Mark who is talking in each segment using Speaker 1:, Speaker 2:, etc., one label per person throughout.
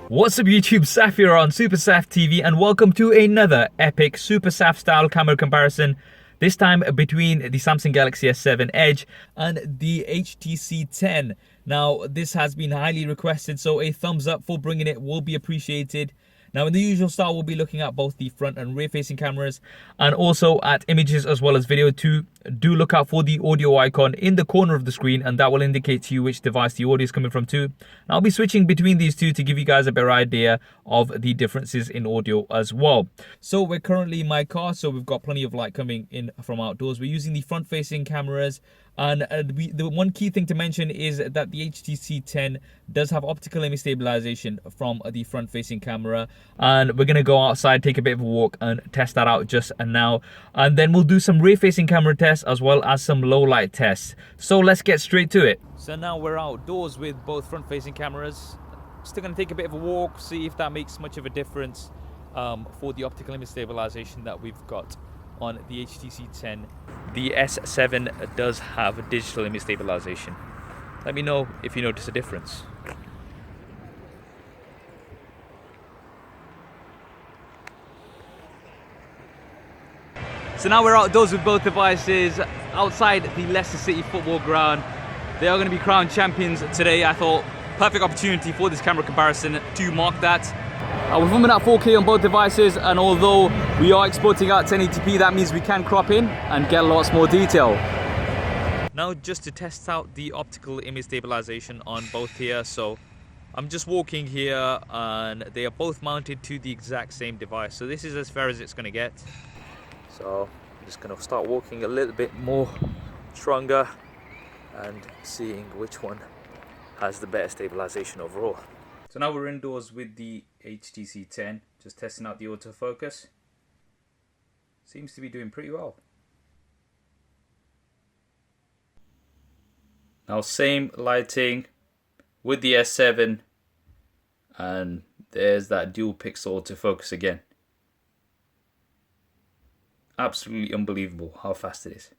Speaker 1: What's up YouTube, Saf here on SuperSaf TV and welcome to another epic SuperSaf style camera comparison. This time between the Samsung Galaxy S7 Edge and the HTC 10. Now this has been highly requested, so a thumbs up for bringing it will be appreciated. Now in the usual style, we'll be looking at both the front and rear facing cameras and also at images as well as video too. Do look out for the audio icon in the corner of the screen and that will indicate to you which device the audio is coming from too. And I'll be switching between these two to give you guys a better idea of the differences in audio as well. So we're currently in my car, so we've got plenty of light coming in from outdoors. We're using the front facing cameras. And the one key thing to mention is that the HTC 10 does have optical image stabilization from the front facing camera, and we're going to go outside, take a bit of a walk and test that out just now, and then we'll do some rear facing camera tests as well as some low light tests. So let's get straight to it. So now we're outdoors with both front facing cameras. Still going to take a bit of a walk, see if that makes much of a difference for the optical image stabilization that we've got on the HTC 10. The S7 does have digital image stabilization. Let me know if you notice a difference. So now we're outdoors with both devices outside the Leicester City football ground. They are going to be crowned champions today. I thought perfect opportunity for this camera comparison to mark that. We're filming at 4K on both devices, and although we are exporting at 1080p, that means we can crop in and get lots more detail. Now just to test out the optical image stabilization on both here, so I'm just walking here and they are both mounted to the exact same device. So this is as far as it's going to get. So I'm just going to start walking a little bit more stronger and seeing which one has the better stabilization overall. So now we're indoors with the HTC 10, just testing out the autofocus. Seems to be doing pretty well. Now same lighting with the S7, and there's that dual pixel autofocus again. Absolutely unbelievable how fast it is.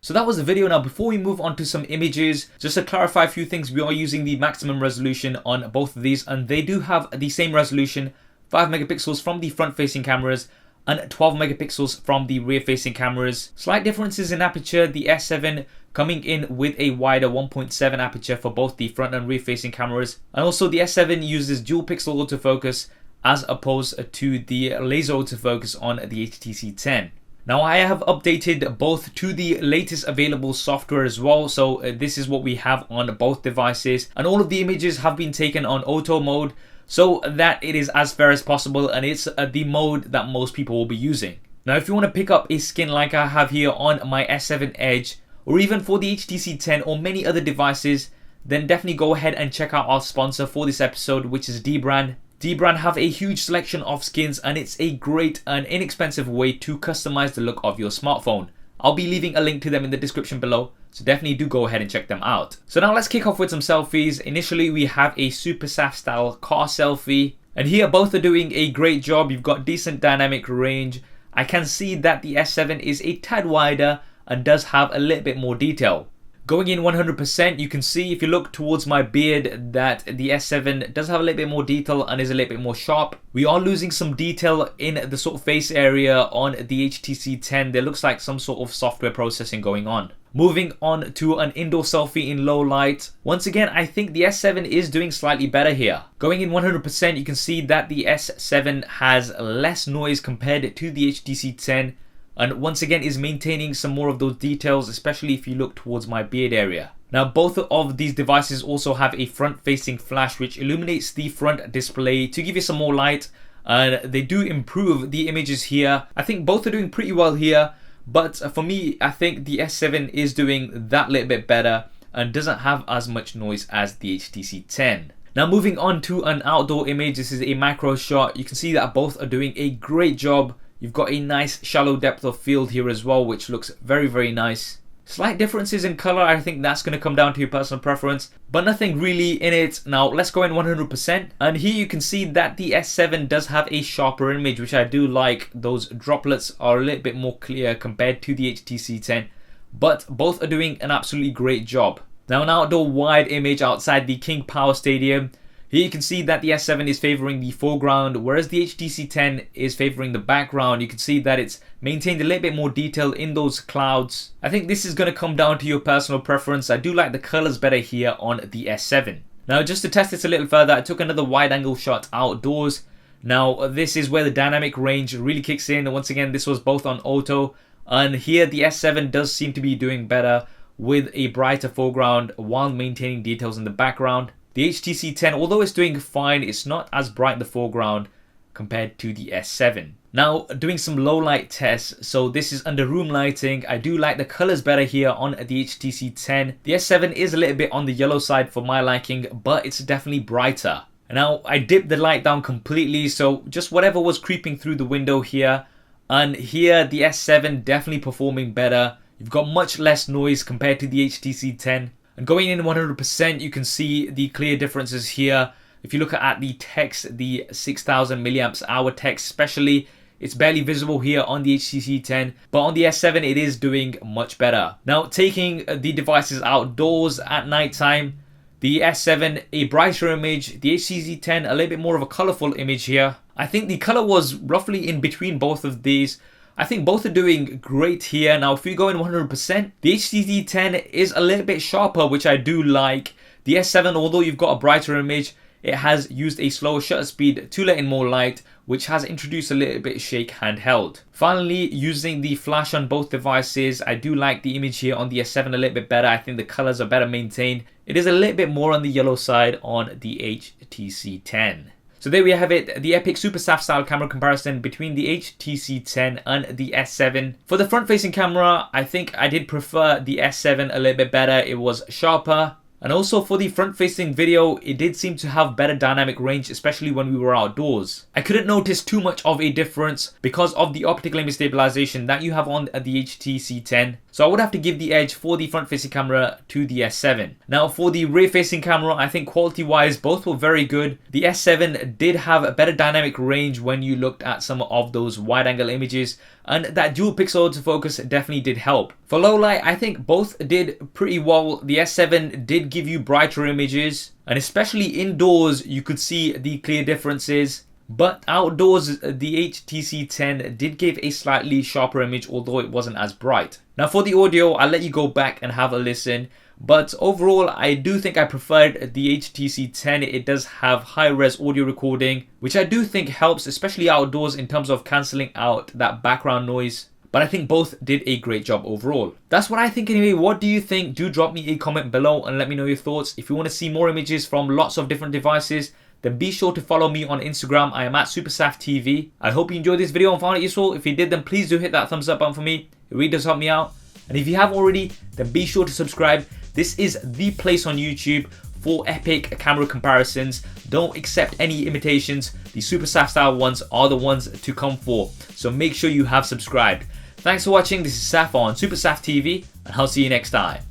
Speaker 1: So that was the video. Now before we move on to some images, just to clarify a few things, we are using the maximum resolution on both of these, and they do have the same resolution, 5 megapixels from the front facing cameras and 12 megapixels from the rear facing cameras. Slight differences in aperture, the S7 coming in with a wider 1.7 aperture for both the front and rear facing cameras, and also the S7 uses dual pixel autofocus as opposed to the laser autofocus on the HTC 10. Now I have updated both to the latest available software as well, so this is what we have on both devices, and all of the images have been taken on auto mode so that it is as fair as possible, and it's the mode that most people will be using. Now if you want to pick up a skin like I have here on my S7 Edge, or even for the HTC 10 or many other devices, then definitely go ahead and check out our sponsor for this episode, which is Dbrand. Dbrand have a huge selection of skins, and it's a great and inexpensive way to customize the look of your smartphone. I'll be leaving a link to them in the description below, so definitely do go ahead and check them out. So now let's kick off with some selfies. Initially we have a SuperSaf style car selfie, and here both are doing a great job. You've got decent dynamic range. I can see that the S7 is a tad wider and does have a little bit more detail. Going in 100%, you can see if you look towards my beard that the S7 does have a little bit more detail and is a little bit more sharp. We are losing some detail in the sort of face area on the HTC 10. There looks like some sort of software processing going on. Moving on to an indoor selfie in low light. Once again, I think the S7 is doing slightly better here. Going in 100%, you can see that the S7 has less noise compared to the HTC 10. And once again is maintaining some more of those details, especially if you look towards my beard area. Now both of these devices also have a front facing flash which illuminates the front display to give you some more light, and they do improve the images here. I think both are doing pretty well here, but for me I think the S7 is doing that little bit better and doesn't have as much noise as the HTC 10. Now moving on to an outdoor image, this is a macro shot. You can see that both are doing a great job. You've got a nice shallow depth of field here as well, which looks very, very nice. Slight differences in color, I think that's going to come down to your personal preference, but nothing really in it. Now let's go in 100%, and here you can see that the S7 does have a sharper image, which I do like. Those droplets are a little bit more clear compared to the HTC 10, but both are doing an absolutely great job. Now an outdoor wide image outside the King Power Stadium. Here you can see that the S7 is favoring the foreground, whereas the HTC 10 is favoring the background. You can see that it's maintained a little bit more detail in those clouds. I think this is going to come down to your personal preference. I do like the colors better here on the S7. Now, just to test this a little further, I took another wide angle shot outdoors. Now, this is where the dynamic range really kicks in. Once again, this was both on auto, and here the S7 does seem to be doing better with a brighter foreground while maintaining details in the background. The HTC 10, although it's doing fine, it's not as bright in the foreground compared to the S7. Now, doing some low light tests. So this is under room lighting. I do like the colors better here on the HTC 10. The S7 is a little bit on the yellow side for my liking, but it's definitely brighter. Now, I dipped the light down completely, so just whatever was creeping through the window here. And here, the S7 definitely performing better. You've got much less noise compared to the HTC 10. And going in 100%, you can see the clear differences here. If you look at the text, the 6000 milliamps hour text especially, it's barely visible here on the HTC 10, but on the S7 it is doing much better. Now, taking the devices outdoors at nighttime, the S7 a brighter image, the HTC 10 a little bit more of a colorful image here. I think the color was roughly in between both of these. I think both are doing great here. Now, if you go in 100%, the HTC 10 is a little bit sharper, which I do like. The S7, although you've got a brighter image, it has used a slower shutter speed to let in more light, which has introduced a little bit shake handheld. Finally, using the flash on both devices, I do like the image here on the S7 a little bit better. I think the colors are better maintained. It is a little bit more on the yellow side on the HTC 10. So there we have it, the epic SuperSaf style camera comparison between the HTC 10 and the S7. For the front facing camera, I think I did prefer the S7 a little bit better. It was sharper. And also for the front facing video, it did seem to have better dynamic range, especially when we were outdoors. I couldn't notice too much of a difference because of the optical image stabilization that you have on the HTC 10. So I would have to give the edge for the front facing camera to the S7. Now for the rear facing camera, I think quality wise both were very good. The S7 did have a better dynamic range when you looked at some of those wide angle images, and that dual pixel autofocus definitely did help. For low light, I think both did pretty well. The S7 did give you brighter images, and especially indoors you could see the clear differences. But outdoors, the HTC 10 did give a slightly sharper image, although it wasn't as bright. Now for the audio, I'll let you go back and have a listen. But overall, I do think I preferred the HTC 10. It does have high-res audio recording, which I do think helps, especially outdoors in terms of cancelling out that background noise. But I think both did a great job overall. That's what I think anyway. What do you think? Do drop me a comment below and let me know your thoughts. If you want to see more images from lots of different devices, then be sure to follow me on Instagram. I am at SuperSaf TV. I hope you enjoyed this video and found it useful. If you did, then please do hit that thumbs up button for me. It really does help me out. And if you haven't already, then be sure to subscribe. This is the place on YouTube for epic camera comparisons. Don't accept any imitations. The SuperSaf style ones are the ones to come for. So make sure you have subscribed. Thanks for watching. This is Saf on SuperSaf TV, and I'll see you next time.